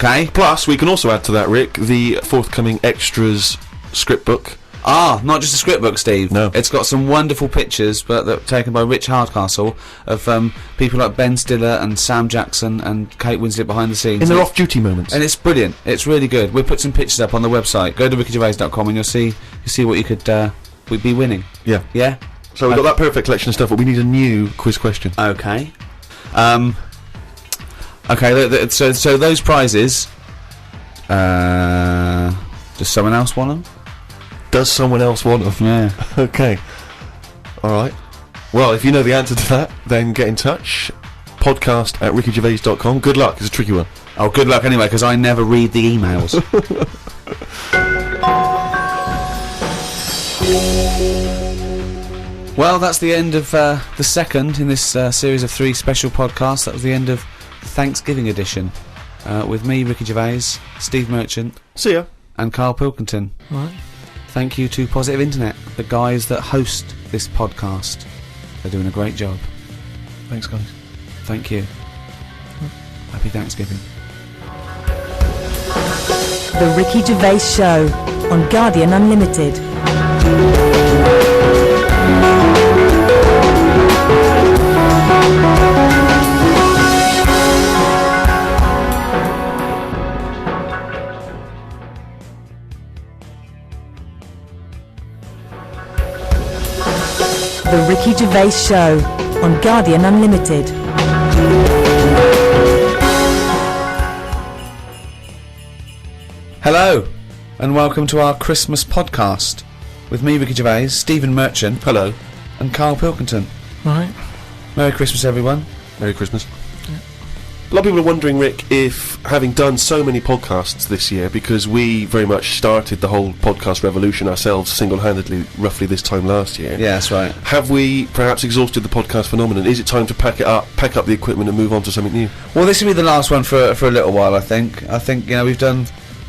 Okay. Plus, we can also add to that, Rick, the forthcoming Extras script book. Ah, not just a script book, Steve. No. It's got some wonderful pictures, but that taken by Rich Hardcastle, of people like Ben Stiller and Sam Jackson and Kate Winslet behind the scenes. In their off-duty moments. And it's brilliant. It's really good. We'll put some pictures up on the website. Go to rickygervais.com and you'll see what you could we'd be winning. Yeah. Yeah? So we've got that perfect collection of stuff, but we need a new quiz question. Okay. Okay, so those prizes, does someone else want them? Does someone else want them? Yeah. Okay. Alright. Well, if you know the answer to that, then get in touch. podcast@rickygervais.com. Good luck, it's a tricky one. Oh, good luck anyway, because I never read the emails. Well, that's the end of the second in this series of 3 special podcasts. That was the end of the Thanksgiving edition. With me, Ricky Gervais, Steve Merchant. See ya. And Carl Pilkington. Right. Thank you to Positive Internet, the guys that host this podcast. They're doing a great job. Thanks, guys. Thank you. Happy Thanksgiving. The Ricky Gervais Show on Guardian Unlimited. The Ricky Gervais Show on Guardian Unlimited. Hello, and welcome to our Christmas podcast with me, Ricky Gervais, Stephen Merchant, Hello. and Carl Pilkington. Right. Merry Christmas, everyone. Merry Christmas. A lot of people are wondering, Rick, if having done so many podcasts this year, because we very much started the whole podcast revolution ourselves single-handedly roughly this time last year. Yeah, that's right. Have we perhaps exhausted the podcast phenomenon? Is it time to pack up the equipment and move on to something new? Well, this will be the last one for a little while, I think. I think,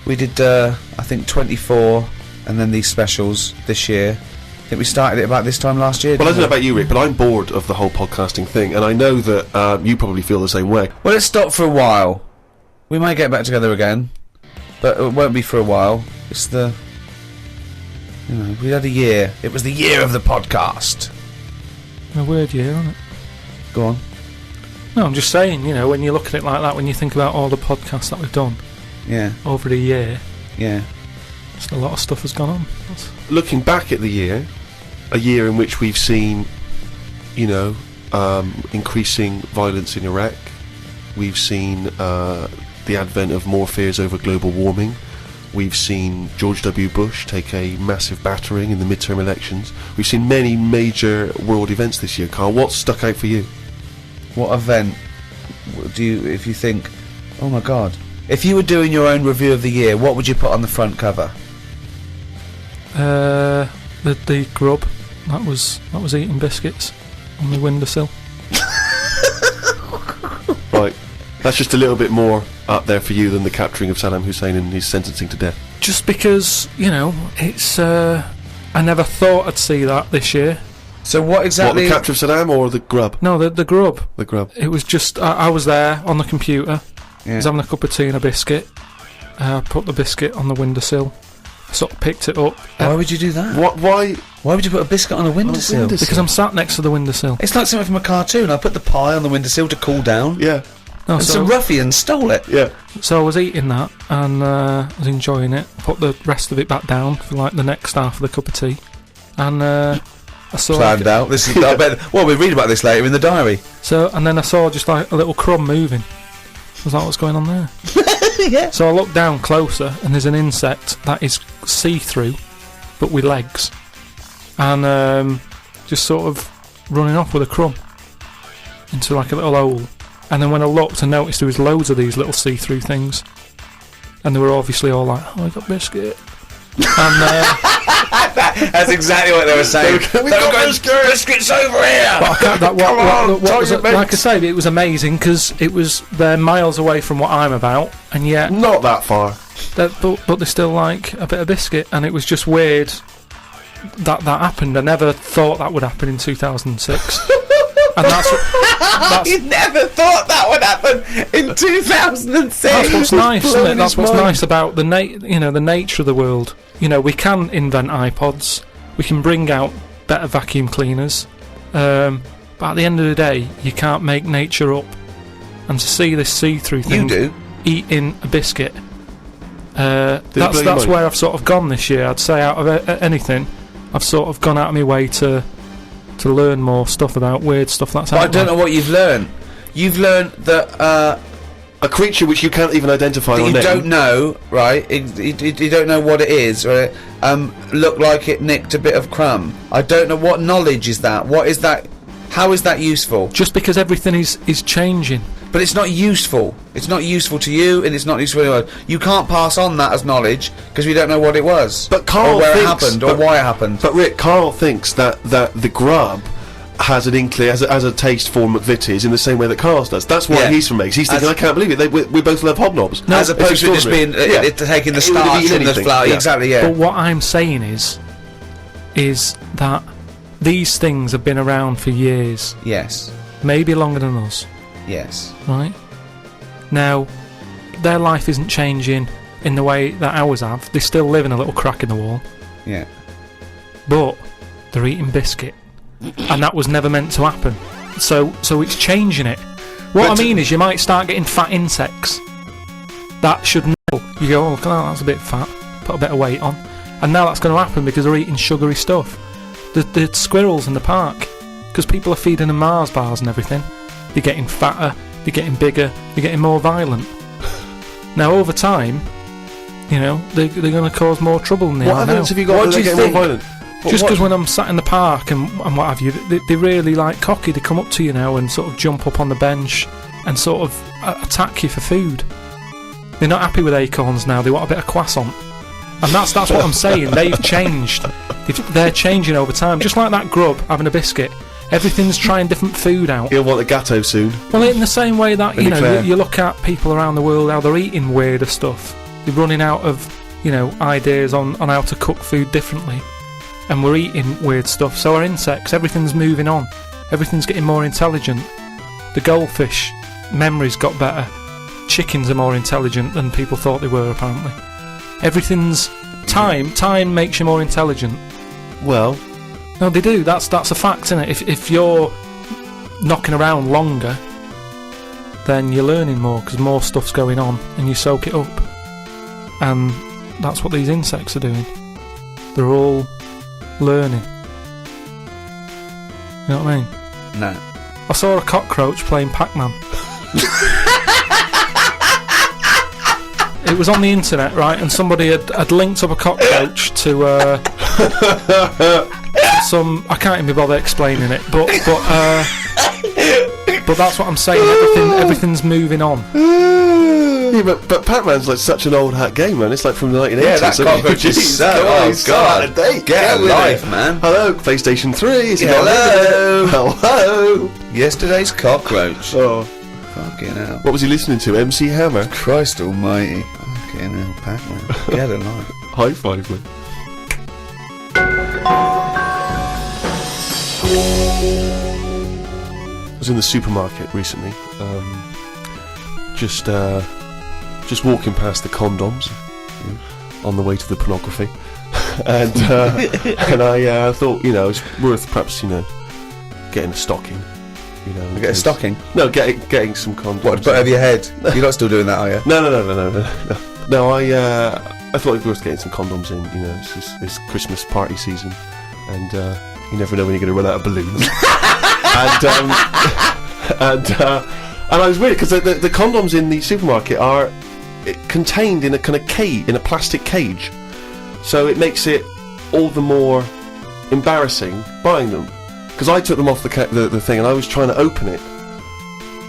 we did, I think 24, and then these specials this year. I think we started it about this time last year. Well, I don't know about you, Rick, but I'm bored of the whole podcasting thing, and I know that you probably feel the same way. Well, let's stop for a while. We might get back together again, but it won't be for a while. It's we had a year. It was the year of the podcast. A weird year, isn't it? Go on. No, I'm just saying, when you look at it like that, when you think about all the podcasts that we've done Yeah. over the year, Yeah. just a lot of stuff has gone on. Looking back at the year, a year in which we've seen, increasing violence in Iraq. We've seen the advent of more fears over global warming. We've seen George W. Bush take a massive battering in the midterm elections. We've seen many major world events this year. Carl, what's stuck out for you? What event do you, if you think, oh my god, if you were doing your own review of the year, what would you put on the front cover? The grub that was eating biscuits on the windowsill. Right, that's just a little bit more up there for you than the capturing of Saddam Hussein and his sentencing to death. Just because it's I never thought I'd see that this year. So what exactly? What, the capture of Saddam or the grub? No, the grub. The grub. It was just I was there on the computer. Yeah. I was having a cup of tea and a biscuit. I put the biscuit on the windowsill. Sort of picked it up. Why would you do that? Why? Why would you put a biscuit on a windowsill? Because I'm sat next to the windowsill. It's like something from a cartoon. I put the pie on the windowsill to cool down. Yeah. No, And so, some ruffian stole it. Yeah. so I was eating that and I was enjoying it. Put the rest of it back down for like the next half of the cup of tea. And I saw Planned out. This is. I bet. Well, we'll read about this later in the diary. and then I saw just like a little crumb moving. I was like, what's going on there? Yeah. So I looked down closer and there's an insect that is see-through but with legs and just sort of running off with a crumb into like a little hole. And then when I looked, I noticed there was loads of these little see-through things and they were obviously all like, oh, I got biscuit. And That's exactly what they were saying. We got biscuits over here. like I say, it was amazing because it was they're miles away from what I'm about, and yet Not that far. but they're still like a bit of biscuit, and it was just weird that happened. I never thought that would happen in 2006, And that's You never thought that would happen in 2006. That's what's nice, isn't it? That's what's mind. nice about the the nature of the world. We can invent iPods, we can bring out better vacuum cleaners, but at the end of the day, you can't make nature up. And to see this see-through thing, You do. eating a biscuit, blow that's your mind? where I've sort of gone this year. I'd say out of anything, I've sort of gone out of my way to learn more stuff about weird stuff that's But out I don't there. know what you've learned. You've learned that A creature which you can't even identify that or you name. don't know, right? You don't know what it is, right? Looked like it nicked a bit of crumb. I don't know what knowledge is that. What is that? How is that useful? Just because everything is changing. But it's not useful. It's not useful to you, and it's not useful to anyone. You can't pass on that as knowledge because we don't know what it was, But Carl or where thinks, it happened, or but- why it happened. But Rick, Carl thinks that the grub has an inkling, has a taste for McVitie's in the same way that Carl does. That's what Yeah. he's from makes. He's thinking, As- I can't believe it. We both love hobnobs. As opposed It's to just being extraordinary. taking the It would have starch eaten and the anything, flour. yeah. Exactly, yeah. But what I'm saying is that these things have been around for years, Yes. maybe longer than us, Yes. right? Now, their life isn't changing in the way that ours have. They still live in a little crack in the wall, Yeah. but they're eating biscuit, and that was never meant to happen. So it's changing it. What But I mean is, you might start getting fat insects that should nibble. You go, oh, look at that, that's a bit fat. Put a bit of weight on, and now that's going to happen because they're eating sugary stuff. The squirrels in the park, because people are feeding them Mars bars and everything. They're getting fatter, they're getting bigger, they're getting more violent. Now, over time, they're going to cause more trouble than they What are now. evidence have you got What that do they're you getting more think? violent? Just because when I'm sat in the park and what have you, they really like cocky. They come up to you now and sort of jump up on the bench and sort of attack you for food. They're not happy with acorns now. They want a bit of croissant. And that's what I'm saying. They've changed. They're changing over time. Just like that grub having a biscuit. Everything's trying different food out. He'll want a gatto soon. Well, in the same way that, Really clear. you look at people around the world, how they're eating weirder stuff. They're running out of, ideas on how to cook food differently. And we're eating weird stuff. So our insects, everything's moving on. Everything's getting more intelligent. The goldfish memories got better. Chickens are more intelligent than people thought they were, apparently. Everything's... Time makes you more intelligent. Well, No, they do. That's a fact, isn't it? If you're knocking around longer, then you're learning more because more stuff's going on, and you soak it up. And that's what these insects are doing. They're all learning. You know what I mean? No. I saw a cockroach playing Pac-Man. It was on the internet, right? And somebody had linked up a cockroach to some. I can't even bother explaining it, but that's what I'm saying. Everything's moving on. yeah, but Pac-Man's like such an old hat game, man. It's like from the 1980s. Yeah, that so- cockroach is Jeez, so... come on, Oh, he's so out of date. Get a with life, it. man. Hello, PlayStation 3. Is it Hello. not? Hello. Yesterday's cockroach. Oh, Fucking hell. what was he listening to? MC Hammer. Christ almighty. Fucking hell, Pac-Man. Get a life. High five, man. I was in the supermarket recently, just walking past the condoms on the way to the pornography, and I thought, it's worth perhaps, getting a stocking, You get a because- stocking. No, getting some condoms. What, to put over your head? You're not still doing that, are you? No. No, I thought it was worth getting some condoms in. It's Christmas party season, and you never know when you're going to run out of balloons. and I was weird because the condoms in the supermarket are contained in a kind of cage, in a plastic cage, so it makes it all the more embarrassing buying them. Because I took them off the thing and I was trying to open it.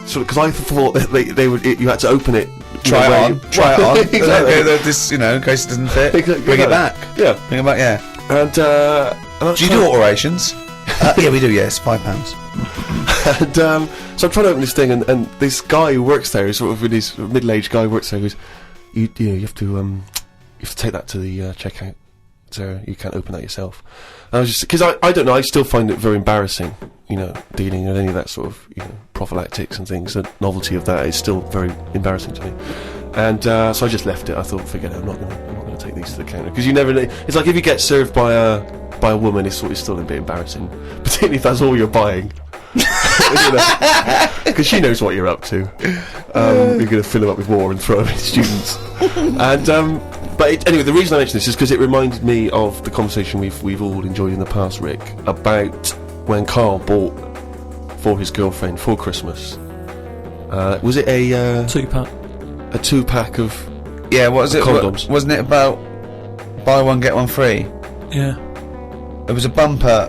So, because I thought that they would, you had to open it. Try it on. Try it on. Exactly. This, in case it doesn't fit. Exactly. Bring it back. Yeah. Bring it back, yeah. And I was Do you trying- do alterations? Yeah, we do, yes. £5. And so I'm trying to open this thing, and this guy who works there, sort of this middle-aged guy who works there, goes, you have to take that to the checkout. you can't open that yourself. And I was just, because I don't know, I still find it very embarrassing, you know, dealing with any of that sort of, you know, prophylactics and things. The novelty of that is still very embarrassing to me. And so I just left it. I thought, forget it, I'm not gonna take these to the counter, because you never know. It's like if you get served by a woman, it's still a bit embarrassing, particularly if that's all you're buying. Because she knows what you're up to. You're going to fill them up with war and throw them at students. And anyway, the reason I mention this is because it reminded me of the conversation we've all enjoyed in the past, Rick, about when Carl bought for his girlfriend for Christmas. Was it a 2-pack? A 2-pack of Yeah, what was it? condoms? Wasn't it about buy one get one free? Yeah. It was a bumper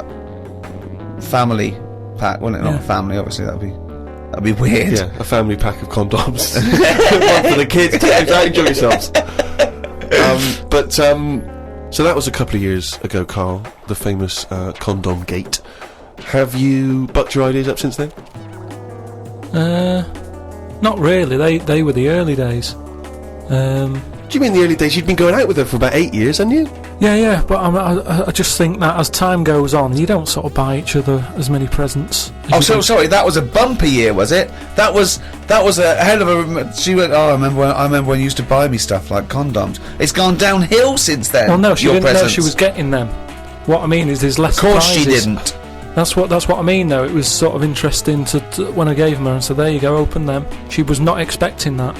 family pack, wasn't it? Not Yeah. a family, obviously. That'd be weird. Yeah, a family pack of condoms. One for the kids. Take them out, enjoy yourselves. So that was a couple of years ago, Carl, the famous condom gate. Have you bucked your ideas up since then? Not really. They were the early days. Do you mean the early days? You'd been going out with her for about 8 years, hadn't you? Yeah, but I just think that as time goes on, you don't sort of buy each other as many presents. as Oh, you so do. sorry. That was a bumper year, was it? That was a hell of a. She went. Oh, I remember when you used to buy me stuff like condoms. It's gone downhill since then. Well, no, she your didn't know presents. she was getting them. What I mean is, there's less. Of course, she surprises. didn't. That's what I mean, though. It was sort of interesting to when I gave them her and said, "There you go, open them." She was not expecting that,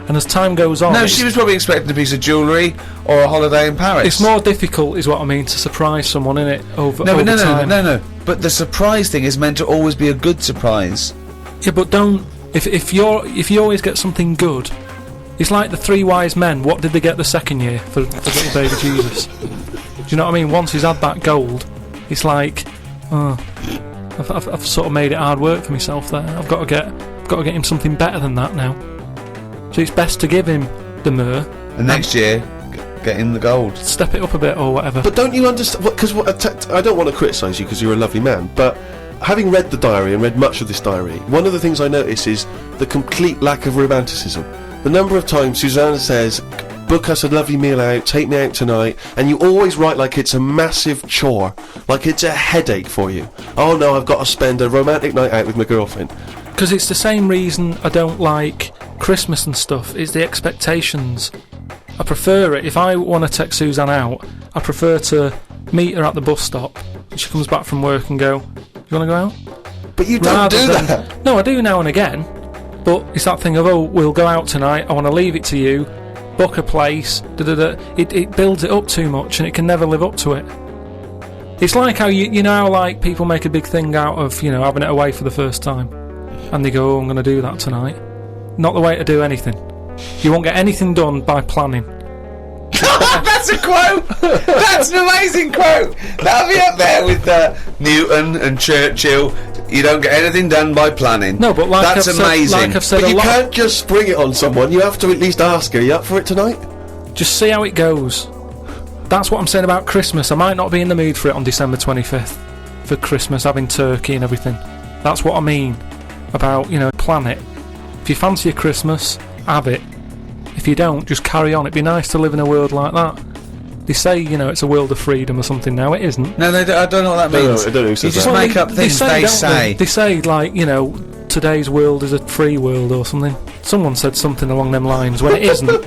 and as time goes on, No, she was probably expecting a piece of jewellery or a holiday in Paris. it's more difficult, is what I mean, to surprise someone in it over No, time. no. But the surprise thing is meant to always be a good surprise. Yeah, but don't. If you always get something good, it's like the 3 wise men. What did they get the second year for little baby Jesus? Do you know what I mean? Once he's had that gold, it's like, I've sort of made it hard work for myself there. I've got to get him something better than that now. So it's best to give him the myrrh, And next year, get in the gold. step it up a bit or whatever. But don't you understand? Because I don't want to criticise you because you're a lovely man, but having read the diary and read much of this diary, one of the things I notice is the complete lack of romanticism. The number of times Susanna says, book us a lovely meal out, take me out tonight, and you always write like it's a massive chore, like it's a headache for you. Oh no, I've got to spend a romantic night out with my girlfriend. Because it's the same reason I don't like Christmas and stuff, is the expectations. I prefer it, if I want to take Suzanne out, I prefer to meet her at the bus stop, and she comes back from work and go, you want to go out? But you don't Rather do than- that. No, I do now and again, but it's that thing of, oh, we'll go out tonight, I want to leave it to you, book a place, It builds it up too much and it can never live up to it. It's like how you know how like people make a big thing out of, you know, having it away for the first time, and they go, oh, I'm going to do that tonight. Not the way to do anything. You won't get anything done by planning. That's a quote. That's an amazing quote. That'll be up there with Newton and Churchill. You don't get anything done by planning. No, but like that's I've said, amazing. like I've said But a you lot. can't just spring it on someone. You have to at least ask her, are you up for it tonight? Just see how it goes. That's what I'm saying about Christmas. I might not be in the mood for it on December 25th for Christmas, having turkey and everything. That's what I mean about, you know, plan it. If you fancy a Christmas, have it. If you don't, just carry on. It'd be nice to live in a world like that. They say, you know, it's a world of freedom or something now. It isn't. No, I don't know what that means. I don't know who says You just that. make up things they don't say. They say, like, you know, today's world is a free world or something. Someone said something along them lines when it isn't.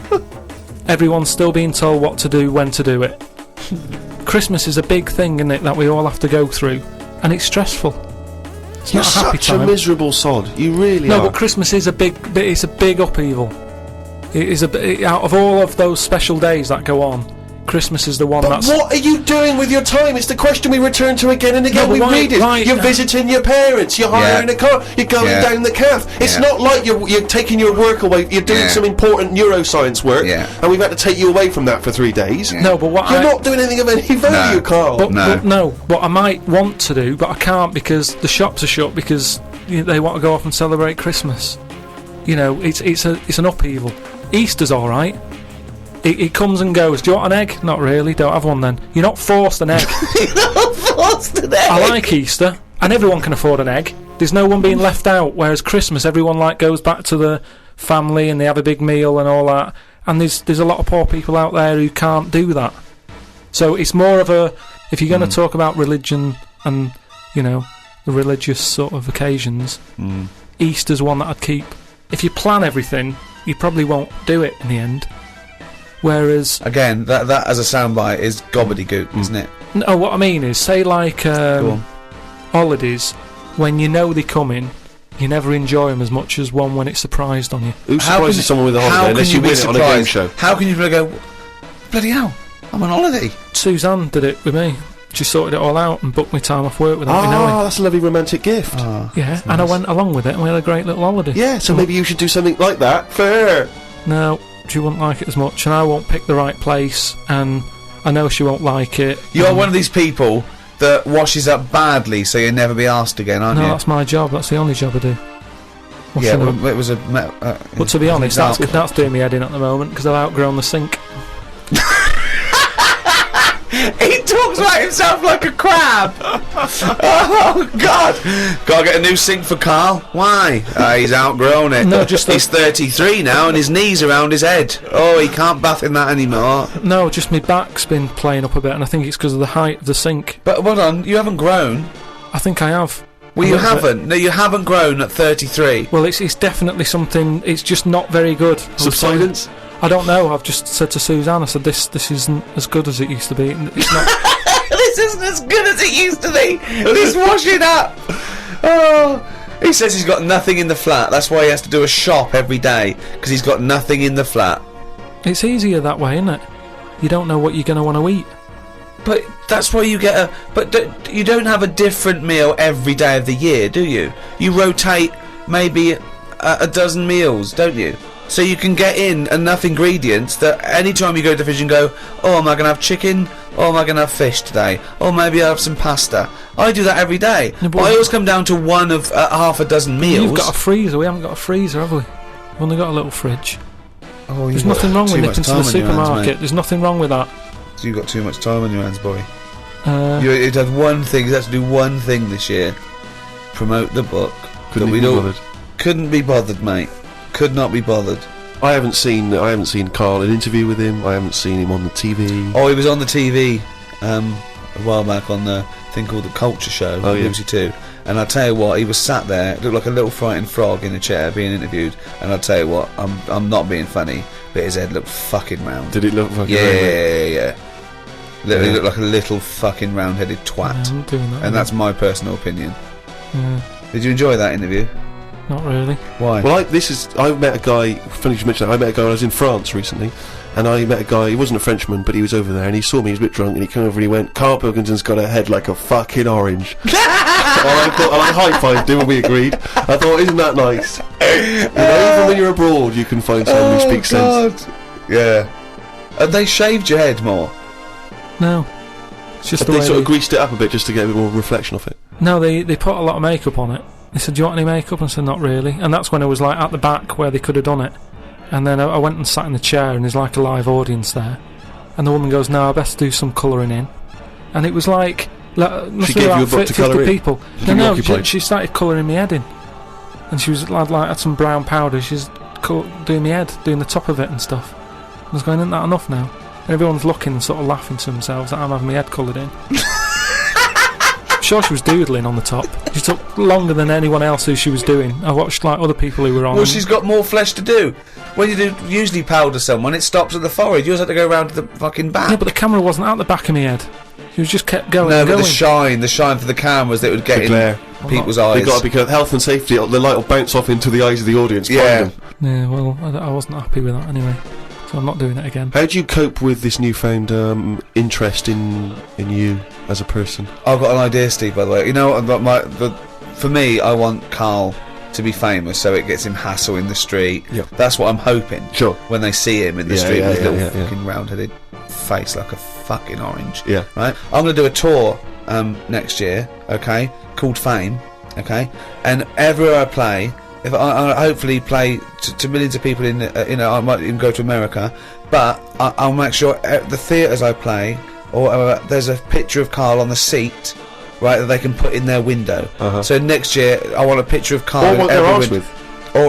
Everyone's still being told what to do, when to do it. Christmas is a big thing, isn't it, that we all have to go through, and it's stressful. It's You're not a happy such time. a miserable sod. You really No, are. but Christmas is it's a big upheaval. It is out of all of those special days that go on, Christmas is the one But that's. what are you doing with your time? It's the question we return to again and again. No, but We why- read it. why- You're visiting your parents. You're hiring Yeah. a car. You're going Yeah. down the calf. It's Yeah. not like you're taking your work away. You're doing Yeah. some important neuroscience work, Yeah. and we've had to take you away from that for 3 days. Yeah. No, but what You're not doing anything of any value, No. Carl. But No. what I might want to do, but I can't because the shops are shut because they want to go off and celebrate Christmas. You know, it's an upheaval. Easter's all right. It comes and goes. Do you want an egg? Not really. Don't have one then. You're not forced an egg. I like Easter, and everyone can afford an egg. There's no one being left out. Whereas Christmas, everyone like goes back to the family and they have a big meal and all that. And there's a lot of poor people out there who can't do that. So it's more of a, if you're going to talk about religion and, you know, the religious sort of occasions, Easter's one that I'd keep. If you plan everything, you probably won't do it in the end. Whereas... Again, that as a soundbite is gobbledygook, isn't it? No, what I mean is, say like holidays, when you know they're coming, you never enjoy them as much as one when it's surprised on you. Who surprises someone with a holiday unless you win it on a game show? How can you go, bloody hell, I'm on holiday? Suzanne did it with me. She sorted it all out and booked me time off work without me knowing. Oh, that's a lovely romantic gift. Yeah, and I went along with it and we had a great little holiday. Yeah, so maybe you should do something like that for her. No, she wouldn't like it as much, and I won't pick the right place, and I know she won't like it. You're one of these people that washes up badly so you'll never be asked again, aren't you? No, that's my job. That's the only job I do. Yeah, well, it was a... but to be honest, that's doing me head in at the moment, because I've outgrown the sink. He talks about himself like a crab. Oh God! Gotta get a new sink for Carl. Why? He's outgrown it. No, just he's 33 now, and his knees around his head. Oh, he can't bath in that anymore. No, just my back's been playing up a bit, and I think it's because of the height of the sink. But hold on, you haven't grown. I think I have. Well, you haven't. No, you haven't grown at 33. Well, it's definitely something. It's just not very good. Subsidence. I don't know. I've just said to Suzanne, I said, this isn't as good as it used to be. It's not. This isn't as good as it used to be. This washing up. Oh, he says he's got nothing in the flat. That's why he has to do a shop every day, because he's got nothing in the flat. It's easier that way, isn't it? You don't know what you're going to want to eat. But that's why you get a... But you don't have a different meal every day of the year, do you? You rotate maybe a dozen meals, don't you? So you can get in enough ingredients that any time you go to the fish and go, oh, am I going to have chicken? Or am I going to have fish today? Or maybe I'll have some pasta. I do that every day. No, but I always come down to one of half a dozen meals. You've got a freezer. We haven't got a freezer, have we? We've only got a little fridge. Oh, there's nothing wrong with nipping to the supermarket. There's nothing wrong with that. So you've got too much time on your hands, boy. You'd have one thing. You have to do one thing this year. Promote the book. Couldn't be bothered. Couldn't be bothered, mate. Could not be bothered. I haven't seen Carl, an interview with him. I haven't seen him on the TV. Oh, he was on the TV a while back on the thing called The Culture Show on BBC 2. And I'll tell you what, he was sat there, looked like a little frightened frog in a chair being interviewed. And I'll tell you what, I'm not being funny, but his head looked fucking round. Did it look fucking round? Yeah. Literally looked like a little fucking round-headed twat. I'm doing that. And that's my personal opinion. Yeah. Did you enjoy that interview? Not really. Why? Well, I met a guy, funny you mention that, I met a guy when I was in France recently, and I met a guy, he wasn't a Frenchman, but he was over there, and he saw me, he was a bit drunk, and he came over and he went, Carl Pilkington's got a head like a fucking orange. And I high-fived him and we agreed. I thought, isn't that nice? You know, even when you're abroad, you can find someone who speaks sense. Yeah. Have they shaved your head more? No. It's just they sort of greased it up a bit just to get a bit more reflection off it. No, they put a lot of makeup on it. They said, do you want any makeup? And I said, not really. And that's when I was like at the back where they could have done it. And then I went and sat in the chair and there's like a live audience there. And the woman goes, no, I best do some colouring in. And it was like she gave you a book to colour in? People. No, she started colouring my head in. And she was had some brown powder. She's doing my head, doing the top of it and stuff. I was going, isn't that enough now? And everyone's looking and sort of laughing to themselves that I'm having my head coloured in. I'm sure she was doodling on the top. She took longer than anyone else who she was doing. I watched like other people who were on. Well, she's got more flesh to do. When you do usually powder someone, it stops at the forehead. Yours had to go around to the fucking back. Yeah, but the camera wasn't at the back of my head. She just kept going. No, and but going. the shine for the cameras that would get in people's eyes. They've got to be careful. Health and safety. The light will bounce off into the eyes of the audience. Yeah. Yeah. Well, I wasn't happy with that anyway. So I'm not doing it again. How do you cope with this newfound interest in you as a person? I've got an idea, Steve, by the way. You know, for me, I want Carl to be famous so it gets him hassle in the street. Yep. That's what I'm hoping. Sure. When they see him in the street with his little fucking round-headed face like a fucking orange. Yeah. Right? I'm going to do a tour next year, okay, called Fame, okay? And everywhere I play... If I hopefully play to millions of people I might even go to America, but I'll make sure the theatres I play, or there's a picture of Carl on the seat, right, that they can put in their window. So next year I want a picture of Carl. Or what they're asked with. Or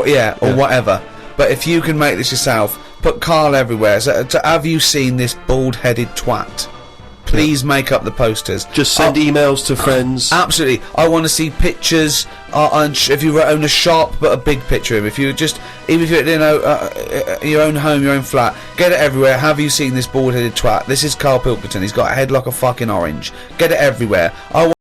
whatever. But if you can make this yourself, put Carl everywhere. So have you seen this bald-headed twat? please make up the posters. Just send emails to friends. Absolutely. I want to see pictures. If you own a shop, but a big picture of him. If you just, even if you're your own home, your own flat, get it everywhere. Have you seen this bald-headed twat? This is Carl Pilkington. He's got a head like a fucking orange. Get it everywhere. I want